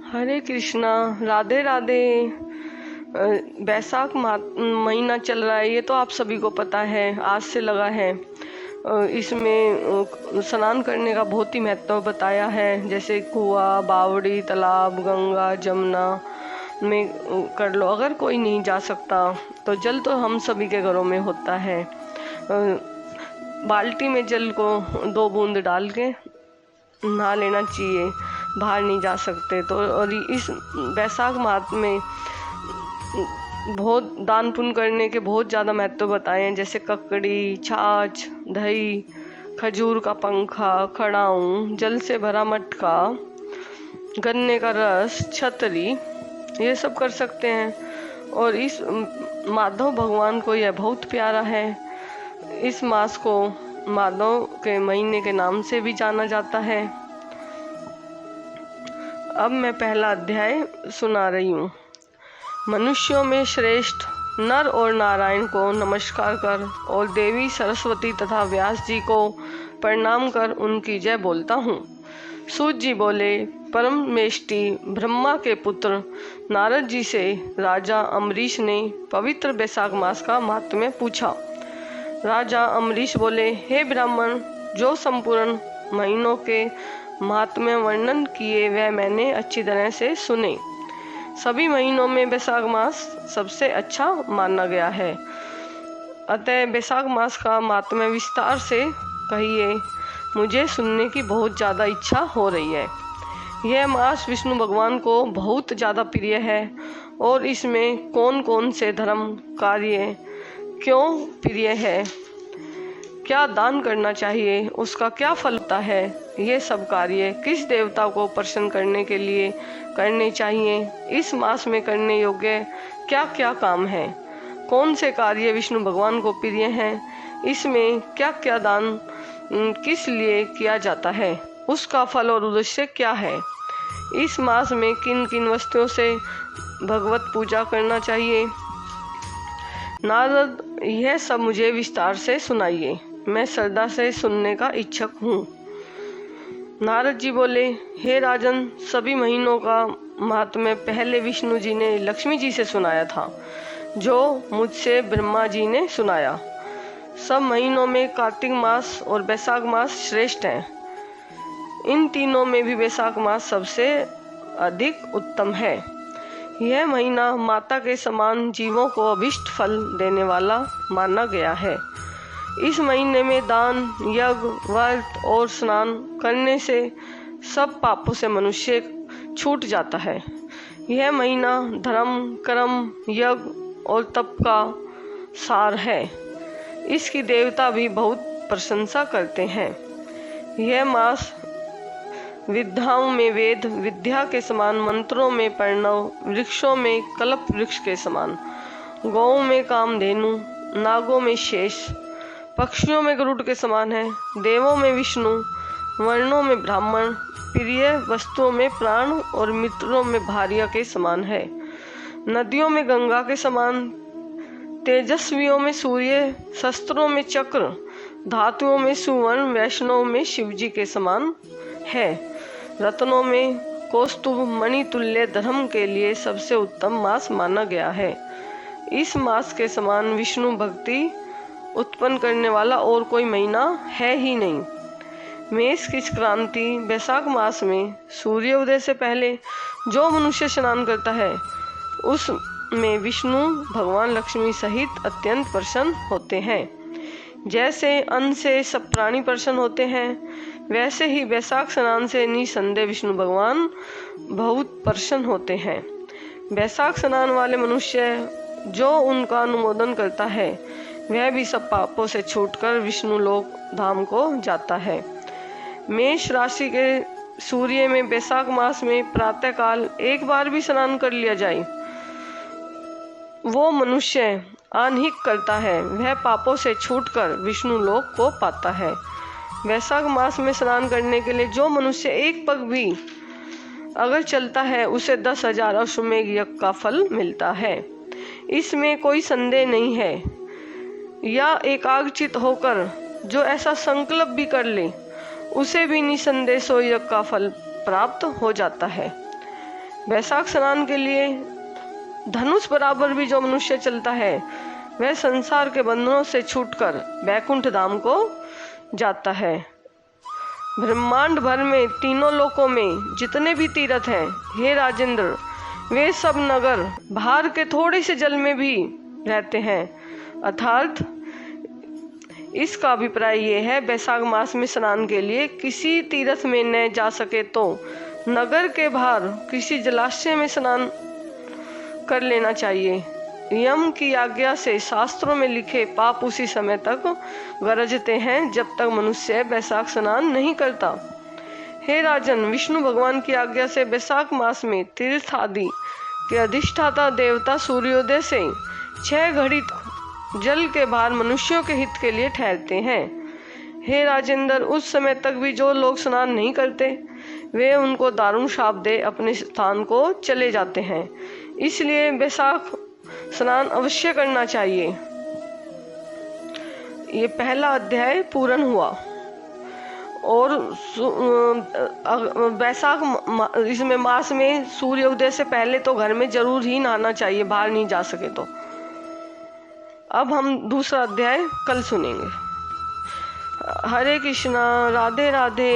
हरे कृष्णा, राधे राधे। बैसाख महीना चल रहा है, ये तो आप सभी को पता है, आज से लगा है। इसमें स्नान करने का बहुत ही महत्व बताया है, जैसे कुआं, बावड़ी, तालाब, गंगा, जमुना में कर लो। अगर कोई नहीं जा सकता तो जल तो हम सभी के घरों में होता है। बाल्टी में जल को 2 बूंद डाल के नहा लेना चाहिए, बाहर नहीं जा सकते तो। और इस बैसाख माह में बहुत दान पुण्य करने के बहुत ज़्यादा महत्व बताए हैं, जैसे ककड़ी, छाछ, दही, खजूर का पंखा, खड़ाऊँ, जल से भरा मटका, गन्ने का रस, छतरी, ये सब कर सकते हैं। और इस माधव भगवान को यह बहुत प्यारा है। इस मास को माधव के महीने के नाम से भी जाना जाता है। अब मैं पहला अध्याय सुना रही हूँ। मनुष्यों में श्रेष्ठ नर और नारायण को नमस्कार कर और देवी सरस्वती तथा व्यास जी को प्रणाम कर उनकी जय बोलता हूँ। सूत जी बोले, परमेष्टि ब्रह्मा के पुत्र नारद जी से राजा अम्बरीश ने पवित्र बैसाख मास का महात्म्य पूछा। राजा अम्बरीश बोले, हे ब्राह्मण, जो संपूर्ण महीनों के महात्म्य वर्णन किए वह मैंने अच्छी तरह से सुने। सभी महीनों में बैसाख मास सबसे अच्छा माना गया है, अतः बैसाख मास का महात्म्य विस्तार से कहिए, मुझे सुनने की बहुत ज़्यादा इच्छा हो रही है। यह मास विष्णु भगवान को बहुत ज़्यादा प्रिय है और इसमें कौन कौन से धर्म कार्य क्यों प्रिय है, क्या दान करना चाहिए, उसका क्या फल होता है, ये सब कार्य किस देवता को प्रसन्न करने के लिए करने चाहिए, इस मास में करने योग्य क्या क्या काम है, कौन से कार्य विष्णु भगवान को प्रिय हैं, इसमें क्या क्या दान किस लिए किया जाता है, उसका फल और उद्देश्य क्या है, इस मास में किन किन वस्तुओं से भगवत पूजा करना चाहिए। नारद, यह सब मुझे विस्तार से सुनाइए, मैं श्रद्धा से सुनने का इच्छुक हूँ। नारद जी बोले, हे राजन, सभी महीनों का महात्म्य पहले विष्णु जी ने लक्ष्मी जी से सुनाया था, जो मुझसे ब्रह्मा जी ने सुनाया। सब महीनों में कार्तिक मास और बैसाख मास श्रेष्ठ हैं। इन तीनों में भी बैसाख मास सबसे अधिक उत्तम है। यह महीना माता के समान जीवों को अभिष्ट फल देने वाला माना गया है। इस महीने में दान, यज्ञ, व्रत और स्नान करने से सब पापों से मनुष्य छूट जाता है। यह महीना धर्म, कर्म, यज्ञ और तप का सार है। इसकी देवता भी बहुत प्रशंसा करते हैं। यह मास विद्याओं में वेद विद्या के समान, मंत्रों में प्रणव, वृक्षों में कल्प वृक्ष के समान, गौओं में कामधेनु, नागों में शेष, पक्षियों में गरुड़ के समान है, देवों में विष्णु, वर्णों में ब्राह्मण, प्रिय वस्तुओं में प्राण और मित्रों में भार्या के समान है, नदियों में गंगा के समान, तेजस्वियों में सूर्य, शस्त्रों में चक्र, धातुओं में सुवर्ण, वैष्णव में शिवजी के समान है, रत्नों में कौस्तुभ मणि तुल्य धर्म के लिए सबसे उत्तम मास माना गया है। इस मास के समान विष्णु भक्ति उत्पन्न करने वाला और कोई महीना है ही नहीं। मेष की क्रांति बैसाख मास में सूर्योदय से पहले जो मनुष्य स्नान करता है उसमें विष्णु भगवान लक्ष्मी सहित अत्यंत प्रसन्न होते हैं। जैसे अन्न से सब प्राणी प्रसन्न होते हैं, वैसे ही बैसाख स्नान से निसंदेह विष्णु भगवान बहुत प्रसन्न होते हैं। बैसाख स्नान वाले मनुष्य जो उनका अनुमोदन करता है वह भी सब पापों से छूटकर विष्णु लोक धाम को जाता है। मेष राशि के सूर्य में बैसाख मास में प्रातःकाल एक बार भी स्नान कर लिया जाए, वो मनुष्य अनहिक करता है, वह पापों से छूटकर विष्णु लोक को पाता है। बैसाख मास में स्नान करने के लिए जो मनुष्य एक पग भी अगर चलता है उसे 10,000 अश्वमेघ यज्ञ का फल मिलता है, इसमें कोई संदेह नहीं है। या एकाग्रचित होकर जो ऐसा संकल्प भी कर ले उसे भी निसंदेह सो यज्ञ का फल प्राप्त हो जाता है। वैशाख स्नान के लिए धनुष बराबर भी जो मनुष्य चलता है वह संसार के बंधनों से छूटकर वैकुंठ धाम को जाता है। ब्रह्मांड भर में तीनों लोकों में जितने भी तीर्थ हैं, हे राजेंद्र, वे सब नगर बाहर के थोड़े से जल में भी रहते हैं। अर्थात इसका अभिप्राय ये है, वैशाख मास में स्नान के लिए किसी तीर्थ में न जा सके तो नगर के बाहर किसी जलाशय में स्नान कर लेना चाहिए। यम की आज्ञा से शास्त्रों में लिखे पाप उसी समय तक गरजते हैं जब तक मनुष्य वैशाख स्नान नहीं करता। हे राजन, विष्णु भगवान की आज्ञा से वैशाख मास में तीर्थ आदि के अधिष्ठाता देवता सूर्योदय से 6 घड़ी तक जल के बाहर मनुष्यों के हित के लिए ठहरते हैं। हे राजेंद्र, उस समय तक भी जो लोग स्नान नहीं करते वे उनको दारुण शाप दे अपने स्थान को चले जाते हैं। इसलिए वैशाख स्नान अवश्य करना चाहिए। ये पहला अध्याय पूर्ण हुआ और वैशाख इसमें मास में सूर्योदय से पहले तो घर में जरूर ही नहाना चाहिए, बाहर नहीं जा सके तो। अब हम दूसरा अध्याय कल सुनेंगे। हरे कृष्णा, राधे राधे।